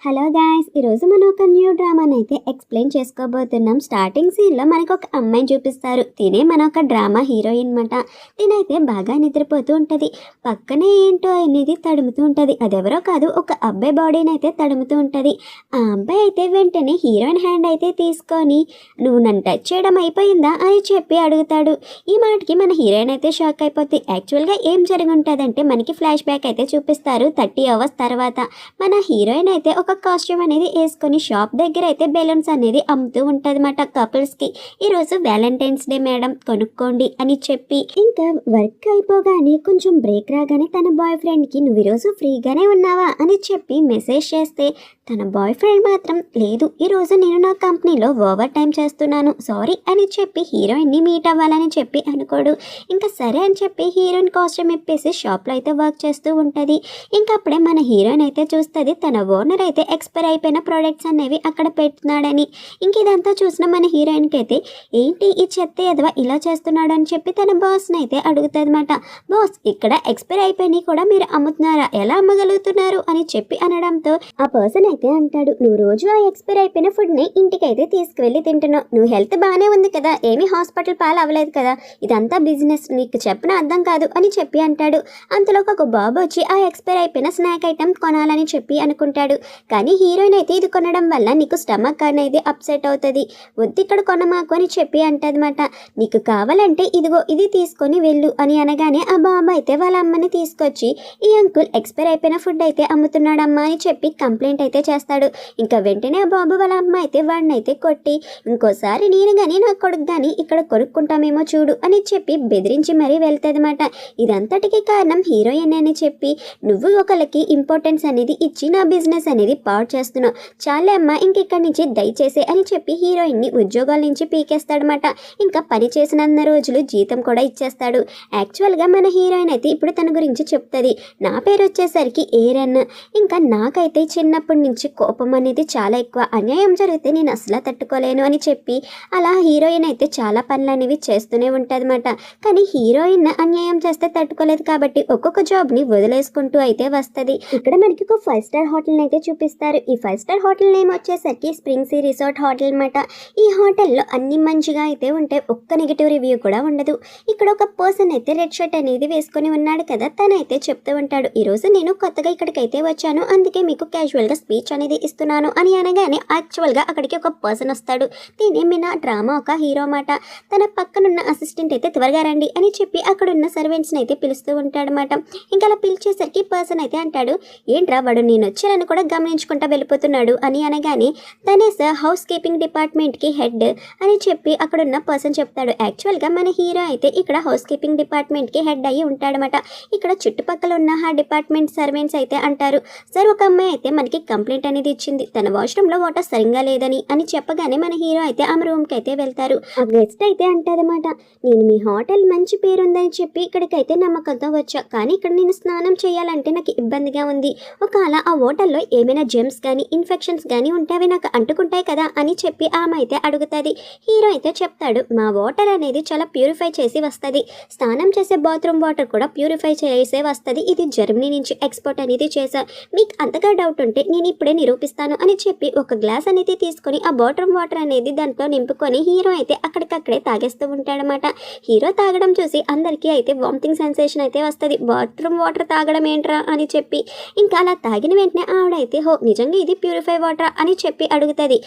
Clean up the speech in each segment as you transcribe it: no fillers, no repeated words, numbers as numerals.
Hello guys, ఈరోజు మనం ఒక న్యూ డ్రామాని అయితే ఎక్స్ప్లెయిన్ చేసుకోబోతున్నాం. స్టార్టింగ్ సీన్లో మనకు ఒక అమ్మాయిని చూపిస్తారు. తినే మన ఒక డ్రామా హీరోయిన్ అనమాట. తినైతే బాగా నిద్రపోతూ ఉంటుంది. పక్కనే ఏంటో అనేది తడుముతూ ఉంటుంది. అదెవరో కాదు, ఒక అబ్బాయి బాడీని అయితే తడుముతూ ఉంటుంది. ఆ అబ్బాయి అయితే వెంటనే హీరోయిన్ హ్యాండ్ అయితే తీసుకొని నువ్వు నన్ను టచ్ చేయడం అయిపోయిందా అని చెప్పి అడుగుతాడు. ఈ మాటకి మన హీరోయిన్ అయితే షాక్ అయిపోతుంది. యాక్చువల్గా ఏం జరిగి ఉంటుందంటే మనకి ఫ్లాష్ బ్యాక్ అయితే చూపిస్తారు. 30 hours తర్వాత మన హీరోయిన్ అయితే ఒక కాస్ట్యూమ్ అనేది వేసుకొని షాప్ దగ్గర అయితే బెలూన్స్ అనేది అమ్ముతూ ఉంటుంది అన్నమాట కపుల్స్కి. ఈరోజు వ్యాలంటైన్స్ డే మేడం, కొనుక్కోండి అని చెప్పి ఇంకా వర్క్ అయిపోగానే కొంచెం బ్రేక్ రాగానే తన బాయ్ ఫ్రెండ్కి నువ్వు ఈరోజు ఫ్రీగానే ఉన్నావా అని చెప్పి మెసేజ్ చేస్తే తన బాయ్ ఫ్రెండ్ మాత్రం లేదు, ఈరోజు నేను నా కంపెనీలో ఓవర్ టైం చేస్తున్నాను, సారీ అని చెప్పి హీరోయిన్ని మీట్ అవ్వాలని చెప్పి అనుకోడు. ఇంకా సరే అని చెప్పి హీరోయిన్ కాస్ట్యూమ్ ఇప్పేసి షాప్లో అయితే వర్క్ చేస్తూ ఉంటుంది. ఇంకప్పుడే మన హీరోయిన్ అయితే చూస్తుంది తన ఓనర్ అయితే ఎక్స్పైర్ అయిపోయిన ప్రోడక్ట్స్ అనేవి అక్కడ పెడుతున్నాడని. ఇంక ఇదంతా చూసిన మన హీరోయిన్కి అయితే ఏంటి ఈ చెత్త ఎదవ ఇలా చేస్తున్నాడు అని చెప్పి తన బాస్ని అయితే అడుగుతుంది అనమాట. బాస్, ఇక్కడ ఎక్స్పైర్ అయిపోయినాయి కూడా మీరు అమ్ముతున్నారా, ఎలా అమ్మగలుగుతున్నారు అని చెప్పి అనడంతో ఆ పర్సన్ అయితే అంటాడు, నువ్వు రోజు ఆ ఎక్స్పైర్ అయిపోయిన ఫుడ్ని ఇంటికి అయితే తీసుకువెళ్ళి తింటున్నావు, నువ్వు హెల్త్ బాగానే ఉంది కదా, ఏమీ హాస్పిటల్ పాలు అవ్వలేదు కదా, ఇదంతా బిజినెస్, నీకు చెప్పిన అర్థం కాదు అని చెప్పి అంటాడు. అంతలో ఒక బాబు వచ్చి ఆ ఎక్స్పైర్ అయిపోయిన స్నాక్ ఐటమ్ కొనాలని చెప్పి అనుకుంటాడు. కానీ హీరోయిన్ అయితే ఇది కొనడం వల్ల నీకు స్టమక్ అనేది అప్సెట్ అవుతుంది, వద్దు ఇక్కడ కొనమాకు అని చెప్పి అంటదన్నమాట. నీకు కావాలంటే ఇదిగో ఇది తీసుకొని వెళ్ళు అని అనగానే ఆ బాబు అయితే వాళ్ళ అమ్మని తీసుకొచ్చి ఈ అంకుల్ ఎక్స్పైర్ అయిపోయిన ఫుడ్ అయితే అమ్ముతున్నాడమ్మా అని చెప్పి కంప్లైంట్ అయితే చేస్తాడు. ఇంకా వెంటనే ఆ బాబు వాళ్ళ అమ్మ అయితే వాడిని అయితే కొట్టి ఇంకోసారి నేను కానీ నా కొడుకు కానీ ఇక్కడ కొనుక్కుంటామేమో చూడు అని చెప్పి బెదిరించి మరీ వెళ్తాదన్నమాట. ఇదంతటికి కారణం హీరోయిన్ అని చెప్పి నువ్వు ఒకరికి ఇంపార్టెన్స్ అనేది ఇచ్చి నా బిజినెస్ అనేది పాడు చేస్తున్నావు, చాలే అమ్మ ఇంకెక్కడి నుంచి దయచేసే అని చెప్పి హీరోయిన్ని ఉద్యోగాల నుంచి పీకేస్తాడనమాట. ఇంకా పని చేసినన్న రోజులు జీతం కూడా ఇచ్చేస్తాడు. యాక్చువల్గా మన హీరోయిన్ అయితే ఇప్పుడు తన గురించి చెప్తుంది, నా పేరు వచ్చేసరికి ఏరన్, ఇంకా నాకైతే చిన్నప్పటి నుంచి కోపం అనేది చాలా ఎక్కువ, అన్యాయం జరిగితే నేను అసలు తట్టుకోలేను అని చెప్పి అలా హీరోయిన్ అయితే చాలా పనులు అనేవి చేస్తూనే ఉంటుందన్నమాట. కానీ హీరోయిన్ అన్యాయం చేస్తే తట్టుకోలేదు కాబట్టి ఒక్కొక్క జాబ్ని వదిలేసుకుంటూ అయితే వస్తుంది. ఇక్కడ మనకి ఒక 5 star హోటల్ని అయితే చూపిస్తారు. ఈ 5 star హోటల్ నేమ్ వచ్చేసరికి స్ప్రింగ్ సీ రిసార్ట్ హోటల్ అనమాట. ఈ హోటల్లో అన్ని మంచిగా అయితే ఉంటాయి, ఒక్క నెగిటివ్ రివ్యూ కూడా ఉండదు. ఇక్కడ ఒక పర్సన్ అయితే రెడ్ షర్ట్ అనేది వేసుకొని ఉన్నాడు కదా, తనైతే చెప్తూ ఉంటాడు, ఈరోజు నేను కొత్తగా ఇక్కడికైతే వచ్చాను, అందుకే మీకు క్యాజువల్గా స్పీచ్ అనేది ఇస్తున్నాను అని అనగానే యాక్చువల్గా అక్కడికి ఒక పర్సన్ వస్తాడు. దీని మన డ్రామా ఒక హీరో మాట. తన పక్కనున్న అసిస్టెంట్ అయితే త్వరగా రండి అని చెప్పి అక్కడున్న సర్వెంట్స్ని అయితే పిలుస్తూ ఉంటాడనమాట. ఇంకా అలా పిలిచేసరికి పర్సన్ అయితే అంటాడు, ఏంట్రా వాడు నేను వచ్చానని కూడా గమనించుకుంటా వెళ్ళిపోతున్నాడు అని అనగానే తనే సార్ హౌస్ కీపింగ్ డిపార్ట్మెంట్కి హెడ్ అని చెప్పి అక్కడున్న పర్సన్ చెప్తాడు. యాక్చువల్గా మన హీరో అయితే ఇక్కడ హౌస్ కీపింగ్ డిపార్ట్మెంట్కి హెడ్ అయ్యి ఉంటాడనమాట. ఇక్కడ చుట్టుపక్కల ఉన్న ఆ డిపార్ట్మెంట్ సర్వెంట్స్ అయితే అంటారు, సార్ ఒక అమ్మాయి అయితే మనకి కంప్లైంట్ అనేది ఇచ్చింది, తన వాష్రూమ్లో వాటర్ సరిగ్గా లేదని అని చెప్పగానే మన హీరో అయితే ఆమె రూమ్కి అయితే వెళ్తారు. ఆ గెస్ట్ అయితే అంటదన్నమాట, నేను మీ హోటల్ మంచి పేరుందని చెప్పి ఇక్కడికైతే నమ్మకంతో వచ్చా, కానీ ఇక్కడ నేను స్నానం చేయాలంటే నాకు ఇబ్బందిగా ఉంది, ఒకవేళ ఆ హోటల్లో ఏమైనా జెమ్స్ కానీ ఇన్ఫెక్షన్స్ కానీ ఉంటే అవి నాకు అంటుకుంటాయి కదా అని చెప్పి ఆమె అయితే అడుగుతుంది. హీరో అయితే చెప్తాడు, మా వాటర్ అనేది చాలా ప్యూరిఫై చేసి వస్తుంది, స్నానం చేసే బాత్రూమ్ వాటర్ కూడా ప్యూరిఫై చేసే వస్తుంది, ఇది జర్మనీ నుంచి ఎక్స్పోర్ట్ అనేది చేశా, మీకు అంతగా డౌట్ ఉంటే నేను ఇప్పుడే నిరూపిస్తాను అని చెప్పి ఒక గ్లాస్ అనేది తీసుకొని ఆ బాత్రూమ్ వాటర్ అనేది దాంట్లో నింపుకొని హీరో అయితే అక్కడికక్కడే తాగేస్తూ ఉంటాడనమాట. హీరో తాగడం చూసి అందరికీ అయితే వామిటింగ్ సెన్సేషన్ అయితే వస్తుంది, బాత్రూమ్ వాటర్ తాగడం ఏంట్రా అని చెప్పి. ఇంకా అలా తాగిన వెంటనే ఆవిడైతే హో నిజంగా ఇది ప్యూరిఫై వాటర్ అని చెప్పి అడుగుతుంది.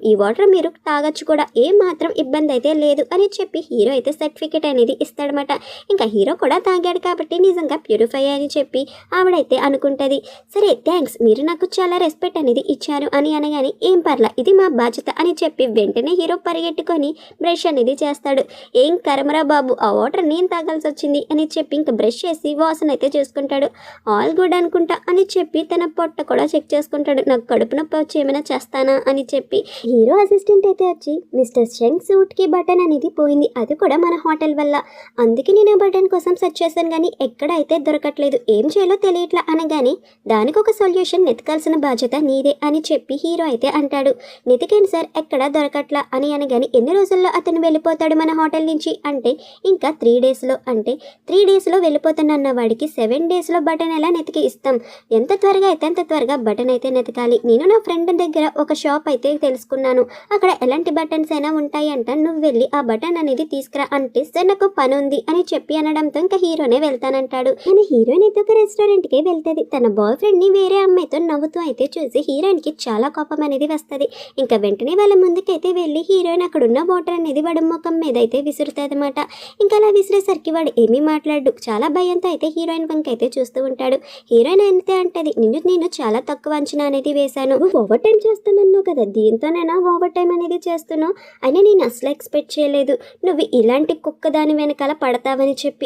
ఈ వాటర్ మీరు తాగొచ్చు కూడా, ఏ మాత్రం ఇబ్బంది అయితే లేదు అని చెప్పి హీరో అయితే సర్టిఫికేట్ అనేది ఇస్తాడనమాట. ఇంకా హీరో కూడా తాగాడు కాబట్టి నిజంగా ప్యూరిఫై అని చెప్పి ఆవిడైతే అనుకుంటుంది. సరే థ్యాంక్స్, మీరు నాకు చాలా రెస్పెక్ట్ అనేది ఇచ్చారు అని అనగానే ఏం పర్లా, ఇది మా బాధ్యత అని చెప్పి వెంటనే హీరో పరిగెట్టుకొని బ్రష్ అనేది చేస్తాడు. ఏం కరమరా బాబు, ఆ వాటర్ నేను తాగాల్సి వచ్చింది అని చెప్పి ఇంకా బ్రష్ చేసి వాసన అయితే చూసుకుంటాడు. ఆల్ గుడ్ అనుకుంటా అని చెప్పి తన పొట్ట కూడా చెక్ చేసుకుంటాడు, నాకు కడుపు నొప్పి వచ్చి ఏమైనా చేస్తానా అని చెప్పి. హీరో అసిస్టెంట్ అయితే వచ్చి మిస్టర్ షెంగ్ సూట్కి బటన్ అనేది పోయింది, అది కూడా మన హోటల్ వల్ల, అందుకే నేను ఆ బటన్ కోసం సెర్చ్ చేశాను కానీ ఎక్కడ అయితే దొరకట్లేదు, ఏం చేయాలో తెలియట్లా అనగానే దానికి ఒక సొల్యూషన్ వెతకాల్సిన బాధ్యత నీదే అని చెప్పి హీరో అయితే అంటాడు. వెతికాను సార్ ఎక్కడా దొరకట్లా అని అనగానే ఎన్ని రోజుల్లో అతను వెళ్ళిపోతాడు మన హోటల్ నుంచి అంటే ఇంకా 3 daysలో, అంటే 3 daysలో వెళ్ళిపోతానన్న వాడికి 7 daysలో బటన్ ఎలా నెతికి ఇస్తాం, ఎంత త్వరగా అయితే అంత త్వరగా బటన్ అయితే వెతకాలి. నేను నా ఫ్రెండ్ దగ్గర ఒక షాప్ అయితే తెలుసుకున్నాను. అక్కడ ఎలాంటి బటన్స్ అయినా ఉంటాయి అంట. నువ్వు వెళ్ళి ఆ బటన్ అనేది తీసుకురా అంటే సార్ నాకు పని ఉంది అని చెప్పి అనడంతో ఇంకా హీరోనే వెళ్తానంటాడు. మన హీరోయిన్ అయితే ఒక రెస్టారెంట్కి వెళ్తుంది. తన బాయ్ ఫ్రెండ్ని వేరే అమ్మాయితో నవ్వుతూ అయితే చూసి హీరోయిన్కి చాలా కోపం అనేది వస్తుంది. ఇంకా వెంటనే వాళ్ళ ముందుకైతే వెళ్ళి హీరోయిన్ అక్కడున్న వాటర్ అనేది వాడి ముఖం మీద అయితే విసురుతుంది అనమాట. ఇంకా అలా విసిరేసరికి వాడు ఏమీ మాట్లాడు. చాలా భయంతో అయితే హీరోయిన్ వంక అయితే చూస్తూ ఉంటాడు. హీరోయిన్ అయితే అంటది, నేను చాలా తక్కువ అంచనా అనేది వేశాను. నువ్వు ఓవర్ టైం చేస్తున్నావు కదా, దీంతోనైనా ఓవర్ టైం అనేది చేస్తున్నావు. అయినా నేను అసలు ఎక్స్పెక్ట్ చేయలేదు నువ్వు ఇలాంటి కుక్క దాని వెనకాల పడతావని చెప్పి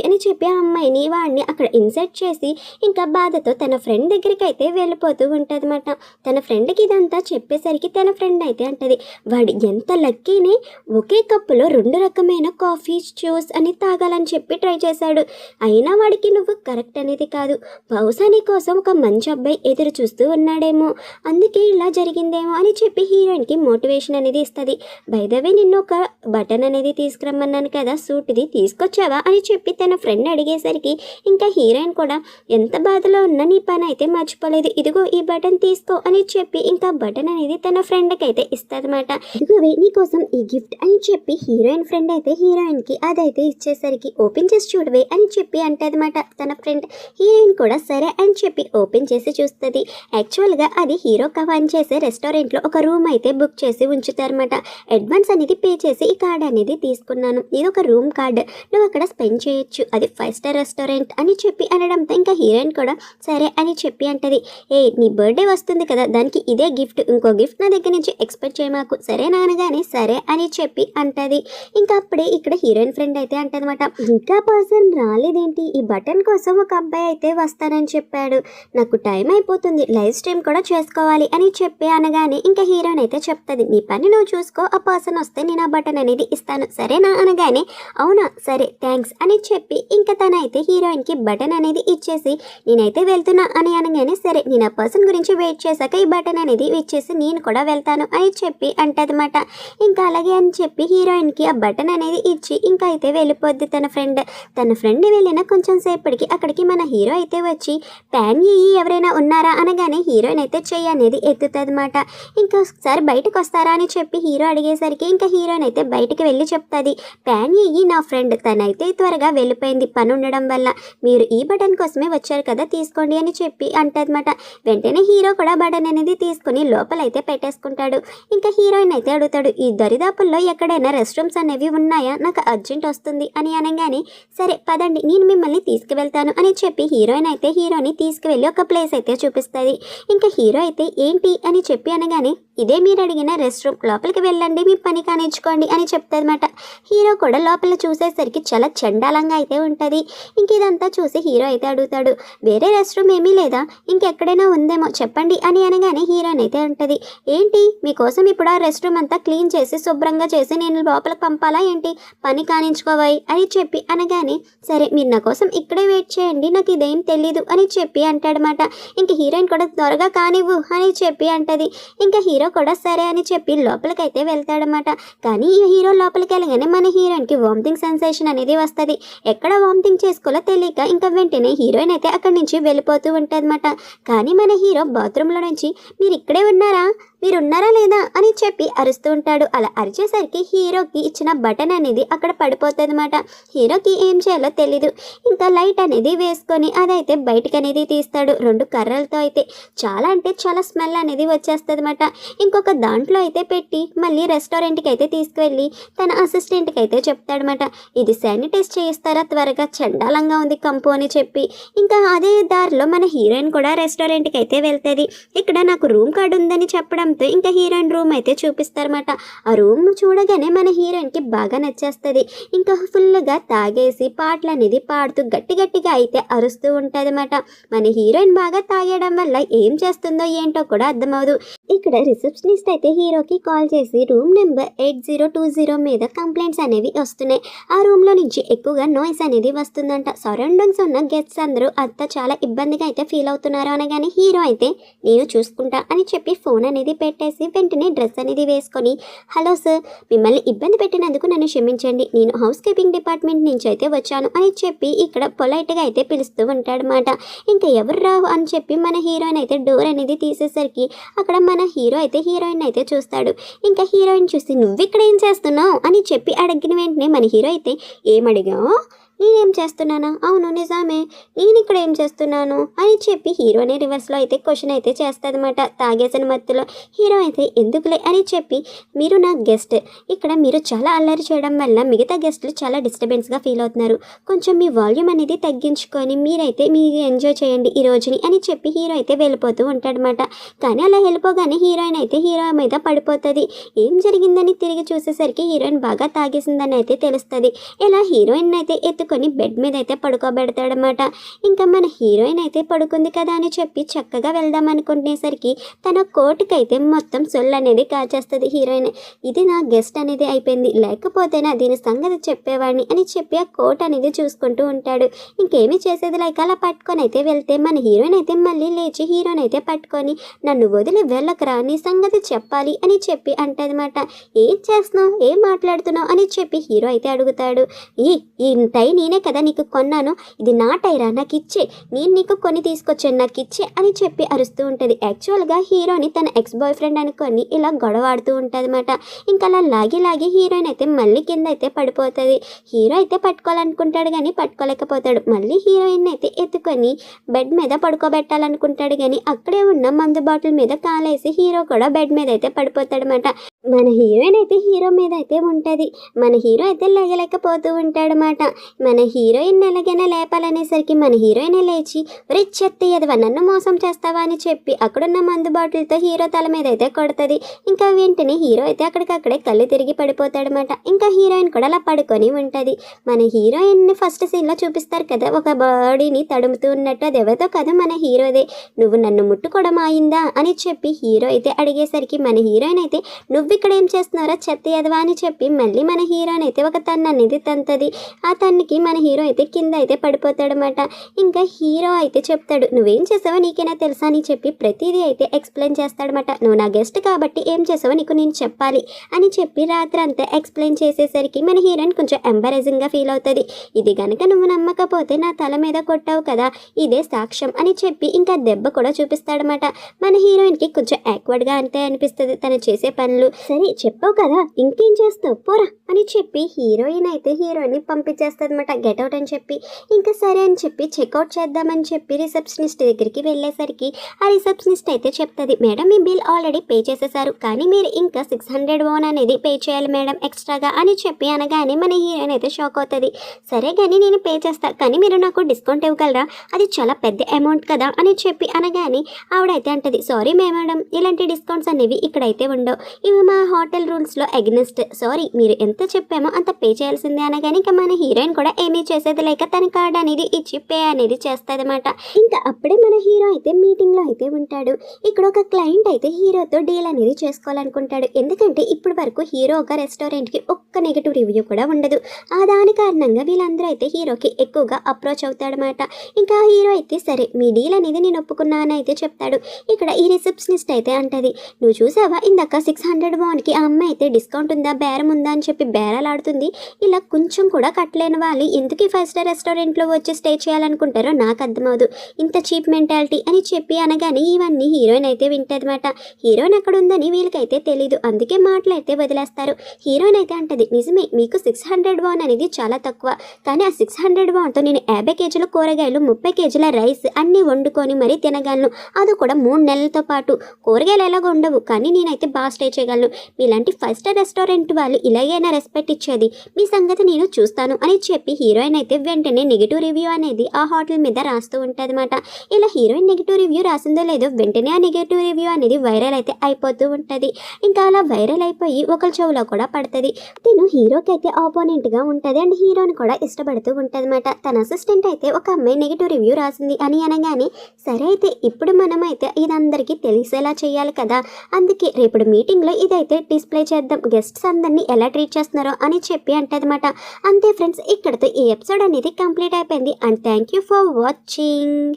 ఆ అమ్మాయిని వాడిని అక్కడ ఇన్సర్ట్ చేసి ఇంకా బాధతో తన ఫ్రెండ్ దగ్గరికి అయితే వెళ్ళిపోతూ ఉంటుంది అనమాట. తన ఫ్రెండ్కి ఇదంతా చెప్పేసరికి తన ఫ్రెండ్ అయితే అంటది, వాడు ఎంత లక్కీని ఒకే కప్పులో 2 రకమైన కాఫీ జ్యూస్ అని తాగాలని చెప్పి ట్రై చేశాడు. అయినా వాడికి నువ్వు కరెక్ట్ అనేది కాదు. బహుశా నీ కోసం ఒక మంచి అబ్బాయి ఎదురు చూస్తూ ఉన్నాడేమో, అందుకే ఇలా జరిగిందేమో అని చెప్పి హీరోయిన్కి మోటివేషన్ అనేది ఇస్తుంది. బై ద వే నిన్ను ఒక బటన్ అనేది తీసుకురమ్మన్నాను కదా, సూట్ది తీసుకొచ్చావా అని చెప్పి తన ఫ్రెండ్ అడిగేసరికి ఇంకా హీరోయిన్ కూడా ఎంత బాధలో ఉన్నా నీ పని అయితే మర్చిపోలేదు, ఇదిగో ఈ బటన్ తీసుకో అని చెప్పి ఇంకా బటన్ అనేది తన ఫ్రెండ్కి అయితే ఇస్తుందన్నమాట. ఇదిగోవే నీకోసం ఈ గిఫ్ట్ అని చెప్పి హీరోయిన్ ఫ్రెండ్ అయితే హీరోయిన్కి అదైతే ఇచ్చేసరికి ఓపెన్ చేసి చూడవే అని చెప్పి అంటదన్నమాట తన ఫ్రెండ్. హీరోయిన్ కూడా సరే అని చెప్పి ఓపెన్ చేసి చూస్తుంది. యాక్చువల్గా అది హీరో కవన్ చేసే రెస్టారెంట్లో ఒక రూమ్ అయితే బుక్ చేసి ఉంచుతారన్నమాట. అడ్వాన్స్ అనేది పే చేసి ఈ కార్డ్ అనేది తీసుకున్నాను, ఇది ఒక రూమ్ కార్డ్, నువ్వు అక్కడ స్పెండ్ చేయొచ్చు, అది 5 స్టార్ రెస్టారెంట్ అని చెప్పి అనడంతో ఇంకా హీరోయిన్ కూడా సరే అని చెప్పి అంటది. నీ బర్త్డే వస్తుంది కదా, దానికి ఇదే గిఫ్ట్, ఇంకో గిఫ్ట్ నా దగ్గర నుంచి ఎక్స్పెక్ట్ చేయమాకు సరే నానగానే సరే అని చెప్పి అంటది. ఇంకా అప్పుడే ఇక్కడ హీరోయిన్ ఫ్రెండ్ అయితే అంటదన్నమాట, ఇంకా పర్సన్ రాలేదేంటి, ఈ బటన్ కోసం ఒక అబ్బాయి అయితే వస్తానని చెప్పాడు, నాకు టైం అయిపోతుంది, లైవ్ స్ట్రీమ్ కూడా చేసుకోవాలి అని చెప్పి అనగానే ఇంకా హీరోయిన్ అయితే చెప్తుంది, నీ పని నువ్వు చూసుకో, ఆ పర్సన్ వస్తే నేను ఆ బటన్ అనేది ఇస్తాను సరేనా అనగానే అవునా సరే థ్యాంక్స్ అని చెప్పి ఇంకా తనైతే హీరోయిన్కి బటన్ అనేది ఇచ్చేసి నేనైతే వెళ్తున్నా అని అనగానే సరే నేను ఆ పర్సన్ గురించి వెయిట్ చేశాక ఈ బటన్ అనేది ఇచ్చేసి నేను కూడా వెళ్తాను అని చెప్పి అంటదన్నమాట. ఇంకా అలాగే అని చెప్పి హీరోయిన్కి ఆ బటన్ అనేది ఇచ్చి ఇంకా అయితే వెళ్ళిపోద్ది తన ఫ్రెండ్ వెళ్ళిన కొంచెం సేపటికి అక్కడికి మన హీరో అయితే వచ్చి ప్యాన్ ఎవరైనా ఉన్నారా అనగానే హీరోయిన్ అయితే చెయ్యి అనేది ఎత్తుతుందన్నమాట. ఇంకా ఒకసారి బయటకు వస్తారా అని చెప్పి హీరో అడిగేసరికి ఇంకా హీరోయిన్ అయితే బయటికి వెళ్ళి చెప్తుంది, ప్యాన్ నా ఫ్రెండ్ తనైతే త్వరగా వెళ్ళిపోయింది పని ఉండడం వల్ల, మీరు ఈ బటన్ కోసమే వచ్చారు కదా తీసుకోండి అని చెప్పి అంటదన్నమాట. వెంటనే హీరో కూడా బటన్ అనేది తీసుకుని లోపలైతే పెట్టేసుకుంటాడు. ఇంకా హీరోయిన్ అయితే అడుగుతాడు, ఈ దరిదాపుల్లో ఎక్కడైనా రెస్ట్ రూమ్స్ అనేవి ఉన్నాయా, నాకు అర్జెంట్ వస్తుంది అని అనగానే సరే పదండి నేను మిమ్మల్ని తీసుకువెళ్తాను అని చెప్పి హీరోయిన్ అయితే హీరోని తీసుకువెళ్ళి ఒక ప్లేస్ అయితే చూపిస్తుంది. ఇంకా హీరో అయితే ఏంటి అని చెప్పి అనగానే ఇదే మీరు అడిగిన రెస్ట్ రూమ్, లోపలికి వెళ్ళండి మీ పని కానిచ్చుకోండి అని చెప్తాదన్నమాట. హీరో కూడా లోపల చూసేసరికి చాలా చండాలంగా అయితే ఉంటుంది. ఇంక ఇదంతా చూసి హీరో అయితే అడుగుతాడు, వేరే రెస్ట్ రూమ్ ఏమీ లేదా, ఇంకెక్కడైనా ఉందేమో చెప్పండి అని అనగానే హీరోయిన్ అయితే అంటది, ఏంటి మీకోసం ఇప్పుడు ఆ రెస్ట్ రూమ్ అంతా క్లీన్ చేసి శుభ్రంగా చేసి నేను లోపలికి పంపాలా ఏంటి, పని కానించుకోవాయి అని చెప్పి అనగానే సరే మీరు నా కోసం ఇక్కడే వెయిట్ చేయండి, నాకు ఇదేం తెలీదు అని చెప్పి అంటాడనమాట. ఇంక హీరోయిన్ కూడా త్వరగా కానివ్వు అని చెప్పి అంటది. ఇంకా హీరో కూడా సరే అని చెప్పి లోపలికైతే వెళ్తాడనమాట. కానీ ఈ హీరో లోపలికి వెళ్ళగానే మన హీరోయిన్కి వామిటింగ్ సెన్సేషన్ అనేది వస్తుంది. ఎక్కడ వామిటింగ్ చేసుకోవాలో తెలియక ఇంకా వెంటనే హీరోయిన్ అయితే అక్కడి నుంచి వెళ్ళిపోతూ ఉంటుందన్నమాట. కానీ మన హీరో బాత్రూంలో నుంచి మీరు ఇక్కడే ఉన్నారా, మీరు ఉన్నారా లేదా అని చెప్పి అరుస్తూ ఉంటాడు. అలా అరిచేసరికి హీరోకి ఇచ్చిన బటన్ అనేది అక్కడ పడిపోతుంది అనమాట. హీరోకి ఏం చేయాలో తెలీదు. ఇంకా లైట్ అనేది వేసుకొని అదైతే బయటకు అనేది తీస్తాడు 2 కర్రలతో. అయితే చాలా అంటే చాలా స్మెల్ అనేది వచ్చేస్తుంది అనమాట. ఇంకొక దాంట్లో అయితే పెట్టి మళ్ళీ రెస్టారెంట్కి అయితే తీసుకువెళ్ళి తన అసిస్టెంట్కి అయితే చెప్తాడనమాట, ఇది శానిటైజ్ చేయిస్తారా త్వరగా, చండాలంగా ఉంది కంపు అని చెప్పి. ఇంకా అదే దారిలో మన హీరోయిన్ కూడా రెస్టారెంట్కి అయితే వెళ్తుంది. ఇక్కడ నాకు రూమ్ కార్డు ఉందని చెప్పడంతో ఇంకా హీరోయిన్ రూమ్ అయితే చూపిస్తారన్నమాట. ఆ రూమ్ చూడగానే మన హీరోయిన్కి బాగా నచ్చేస్తుంది. ఇంకా ఫుల్గా తాగేసి పాటలు అనేది పాడుతూ గట్టిగా అయితే అరుస్తూ ఉంటుంది అన్నమాట. మన హీరోయిన్ బాగా తాగేయడం వల్ల ఏం చేస్తుందో ఏంటో కూడా అర్థమవుదు. ఇక్కడ రిసెప్షనిస్ట్ అయితే హీరోకి కాల్ చేసి రూమ్ నెంబర్ 8020 మీద కంప్లైంట్స్ అనేవి వస్తున్నాయి, ఆ రూమ్లో నుంచి ఎక్కువగా నాయిస్ అనేది వస్తుందంట, సరౌండింగ్స్ ఉన్న గెస్ట్స్ అందరూ అంతా చాలా ఇబ్బందిగా అయితే ఫీల్ అవుతున్నారు అనగానే హీరో అయితే నేను చూసుకుంటా అని చెప్పి ఫోన్ అనేది పెట్టేసి వెంటనే డ్రెస్ అనేది వేసుకొని హలో సార్, మిమ్మల్ని ఇబ్బంది పెట్టినందుకు నన్ను క్షమించండి, నేను హౌస్ కీపింగ్ డిపార్ట్మెంట్ నుంచి అయితే వచ్చాను అని చెప్పి ఇక్కడ పొలైట్గా అయితే పిలుస్తూ ఉంటాడనమాట. ఇంకా ఎవరు రావు అని చెప్పి మన హీరోయిన్ అయితే డోర్ డోర్ అనేది తీసేసరికి అక్కడ మన హీరో అయితే హీరోయిన్ అయితే చూస్తాడు. ఇంకా హీరోయిన్ చూసి నువ్వు ఇక్కడ ఏం చేస్తున్నావు అని చెప్పి అడిగిన వెంటనే మన హీరో అయితే ఏమడిగావు, నేనేం చేస్తున్నానా, అవును నిజమే, నేను ఇక్కడ ఏం చేస్తున్నాను అని చెప్పి హీరోని రివర్స్లో అయితే క్వశ్చన్ అయితే చేస్తాదన్నమాట. తాగేసిన మత్తులో హీరో అయితే ఎందుకులే అని చెప్పి మీరు నా గెస్ట్, ఇక్కడ మీరు చాలా అల్లరి చేయడం వల్ల మిగతా గెస్ట్లు చాలా డిస్టర్బెన్స్గా ఫీల్ అవుతున్నారు, కొంచెం మీ వాల్యూమ్ అనేది తగ్గించుకొని మీరైతే మీరు ఎంజాయ్ చేయండి ఈ రోజుని అని చెప్పి హీరో అయితే వెళ్ళిపోతూ ఉంటాడనమాట. కానీ అలా వెళ్ళిపోగానే హీరోయిన్ అయితే హీరో మీద పడిపోతుంది. ఏం జరిగిందని తిరిగి చూసేసరికి హీరోయిన్ బాగా తాగేసిందని అయితే తెలుస్తుంది. ఇలా హీరోయిన్ అయితే కొని బెడ్ మీద అయితే పడుకోబెడతాడనమాట. ఇంకా మన హీరోయిన్ అయితే పడుకుంది కదా అని చెప్పి చక్కగా వెళ్దాం అనుకునేసరికి తన కోటుకైతే మొత్తం సొల్లు అనేది కాచేస్తుంది హీరోయిన్. ఇది నా గెస్ట్ అనేది అయిపోయింది, లేకపోతేనా దీని సంగతి చెప్పేవాడిని అని చెప్పి ఆ కోట్ అనేది చూసుకుంటూ ఉంటాడు. ఇంకేమీ చేసేది లేక అలా పట్టుకొని అయితే వెళ్తే మన హీరోయిన్ అయితే మళ్ళీ లేచి హీరోయిన్ అయితే పట్టుకొని నన్ను వదిలి వెళ్ళకరా, నీ సంగతి చెప్పాలి అని చెప్పి అంటదన్నమాట. ఏం చేస్తున్నావు, ఏం మాట్లాడుతున్నావు అని చెప్పి హీరో అయితే అడుగుతాడు. ఈ టై నేనే కదా నీకు కొన్నాను, ఇది నా టైరా, నాకు ఇచ్చే, నేను నీకు కొని తీసుకొచ్చాను, నాకు ఇచ్చే అని చెప్పి అరుస్తూ ఉంటుంది. యాక్చువల్గా హీరోని తన ఎక్స్ బాయ్ ఫ్రెండ్ అనుకొని ఇలా గొడవ ఆడుతూ ఉంటుంది అనమాట. ఇంకా అలా లాగి హీరోయిన్ అయితే మళ్ళీ కింద అయితే పడిపోతుంది. హీరో అయితే పట్టుకోవాలనుకుంటాడు కానీ పట్టుకోలేకపోతాడు. మళ్ళీ హీరోయిన్ అయితే ఎత్తుకొని బెడ్ మీద పడుకోబెట్టాలనుకుంటాడు కానీ అక్కడే ఉన్న మందు బాటిల్ మీద కాలేసి హీరో కూడా బెడ్ మీద అయితే పడిపోతాడు అనమాట. మన హీరోయిన్ అయితే హీరో మీద అయితే ఉంటుంది. మన హీరో అయితే లేగలేకపోతూ ఉంటాడనమాట. మన హీరోయిన్ ఎలాగైనా లేపాలనేసరికి మన హీరోయిన్ లేచి ఒరే చెత్త ఎదవా, నన్ను మోసం చేస్తావా అని చెప్పి అక్కడున్న మందు బాటిల్తో హీరో తల మీద అయితే కొడుతుంది. ఇంకా వెంటనే హీరో అయితే అక్కడికక్కడే కళ్ళు తిరిగి పడిపోతాడనమాట. ఇంకా హీరోయిన్ కూడా అలా పడుకొని ఉంటుంది. మన హీరోయిన్ని ఫస్ట్ సీన్లో చూపిస్తారు కదా, ఒక బాడీని తడుముతూ ఉన్నట్టు, అది ఎవరితో కదా మన హీరోదే. నువ్వు నన్ను ముట్టుకోవడం అయిందా అని చెప్పి హీరో అయితే అడిగేసరికి మన హీరోయిన్ అయితే నువ్వు ఇక్కడ ఏం చేస్తున్నారా చెత్త ఎదవా అని చెప్పి మళ్ళీ మన హీరోయిన్ అయితే ఒక తన్ను అనేది తంతది. ఆ తన్నుకి మన హీరో అయితే కింద అయితే పడిపోతాడనమాట. ఇంకా హీరో అయితే చెప్తాడు నువ్వేం చేసావో నీకైనా తెలుసా అని చెప్పి ప్రతిదీ అయితే ఎక్స్ప్లెయిన్ చేస్తాడనమాట. నువ్వు నా గెస్ట్ కాబట్టి ఏం చేసావో నీకు నేను చెప్పాలి అని చెప్పి రాత్రి అంతా ఎక్స్ప్లెయిన్ చేసేసరికి మన హీరోయిన్ కొంచెం ఎంబరేజింగ్గా ఫీల్ అవుతుంది. ఇది కనుక నువ్వు నమ్మకపోతే నా తల మీద కొట్టావు కదా, ఇదే సాక్ష్యం అని చెప్పి ఇంకా దెబ్బ కూడా చూపిస్తాడనమాట. మన హీరోయిన్కి కొంచెం యాక్వర్డ్గా అంతే అనిపిస్తుంది తను చేసే పనులు. సరే చెప్పావు కదా ఇంకేం చేస్తావు పోరా అని చెప్పి హీరోయిన్ అయితే హీరోయిన్ని పంపించేస్తుంది అనమాట, గెట్అవుట్ అని చెప్పి. ఇంకా సరే అని చెప్పి చెక్అవుట్ చేద్దామని చెప్పి రిసెప్షనిస్ట్ దగ్గరికి వెళ్ళేసరికి ఆ రిసెప్షనిస్ట్ అయితే చెప్తుంది, మేడం మీ బిల్ ఆల్రెడీ పే చేసేసారు కానీ మీరు ఇంకా 600 ఓన్ అనేది పే చేయాలి మేడం ఎక్స్ట్రాగా అని చెప్పి అనగానే మన హీరోయిన్ అయితే షాక్ అవుతుంది. సరే కానీ నేను పే చేస్తాను కానీ మీరు నాకు డిస్కౌంట్ ఇవ్వగలరా, అది చాలా పెద్ద అమౌంట్ కదా అని చెప్పి అనగానే ఆవిడైతే అంటది, సారీ మేడం ఇలాంటి డిస్కౌంట్స్ అనేవి ఇక్కడైతే ఉండవు, ఇవి మా హోటల్ రూల్స్లో అగ్నెస్ట్, సారీ మీరు ఎంత చెప్పామో అంత పే చేయాల్సిందే అనగానే ఇంకా మన హీరోయిన్ కూడా ఏమీ చేసేది లేక తన కార్డ్ అనేది ఇచ్చి పే అనేది చేస్తుంది అనమాట. ఇంకా అప్పుడే మన హీరో అయితే మీటింగ్లో అయితే ఉంటాడు. ఇక్కడ ఒక క్లయింట్ అయితే హీరోతో డీల్ అనేది చేసుకోవాలనుకుంటాడు. ఎందుకంటే ఇప్పటి వరకు హీరో ఒక రెస్టారెంట్కి ఒక్క నెగిటివ్ రివ్యూ కూడా ఉండదు. ఆ దాని కారణంగా వీళ్ళందరూ అయితే హీరోకి ఎక్కువగా అప్రోచ్ అవుతాడనమాట. ఇంకా హీరో అయితే సరే మీ డీల్ అనేది నేను ఒప్పుకున్నాను అయితే చెప్తాడు. ఇక్కడ ఈ రిసెప్షనిస్ట్ అయితే అంటది, నువ్వు చూసావా ఇందాక 600 ఓన్కి ఆ అమ్మాయి అయితే డిస్కౌంట్ ఉందా బేరం ఉందా అని చెప్పి బేరాలాడుతుంది. ఇలా కొంచెం కూడా కట్టలేని వాళ్ళు ఎందుకు ఈ 5 స్టార్ రెస్టారెంట్లో వచ్చి స్టే చేయాలనుకుంటారో నాకు అర్థమవుదు, ఇంత చీప్ మెంటాలిటీ అని చెప్పి అనగానే ఇవన్నీ హీరోయిన్ అయితే వింటదన్నమాట. హీరోయిన్ అక్కడ ఉందని వీళ్ళకైతే తెలీదు, అందుకే మాటలైతే వదిలేస్తారు. హీరోయిన్ అయితే అంటది, నిజమే మీకు 600 ఓన్ అనేది చాలా తక్కువ, కానీ ఆ 600 ఓన్తో నేను 50 కేజీల కూరగాయలు 30 కేజీల రైస్ అన్నీ వండుకొని మరీ తినగలను, అది కూడా 3 నెలలతో పాటు. కూరగాయలు ఎలాగో ఉండవు కానీ నేనైతే బాగా స్టే చేయగలను. మీలాంటి 5 స్టార్ రెస్టారెంట్ వాళ్ళు ఇలాగైనా రెస్పెక్ట్ ఇచ్చేది, మీ సంగతి నేను చూస్తాను అని చెప్పి హీరోయిన్ అయితే వెంటనే నెగిటివ్ రివ్యూ అనేది ఆ హోటల్ మీద రాస్తూ ఉంటుంది అనమాట. ఇలా హీరోయిన్ నెగిటివ్ రివ్యూ రాసిందో లేదో వెంటనే ఆ నెగిటివ్ రివ్యూ అనేది వైరల్ అయితే అయిపోతూ ఉంటుంది. ఇంకా అలా వైరల్ అయిపోయి ఒకరి చెవులో కూడా పడుతుంది. తిను హీరోకి అయితే ఆపోనెంట్గా ఉంటుంది అండ్ హీరోని కూడా ఇష్టపడుతూ ఉంటుంది అనమాట. తన అసిస్టెంట్ అయితే ఒక అమ్మాయి నెగిటివ్ రివ్యూ రాసింది అని అనగానే సరే అయితే ఇప్పుడు మనం అయితే ఇదందరికీ తెలిసేలా చేయాలి కదా, అందుకే రేపటి మీటింగ్లో ఇదైతే డిస్ప్లే చేద్దాం, గెస్ట్స్ అందరినీ ఎలా ట్రీట్ చేస్తున్నారో అని చెప్పి అంటదన్నమాట. అంతే ఫ్రెండ్స్, ఇక్కడతో ఈ ఎపిసోడ్ అనేది కంప్లీట్ అయిపోయింది and thank you for watching.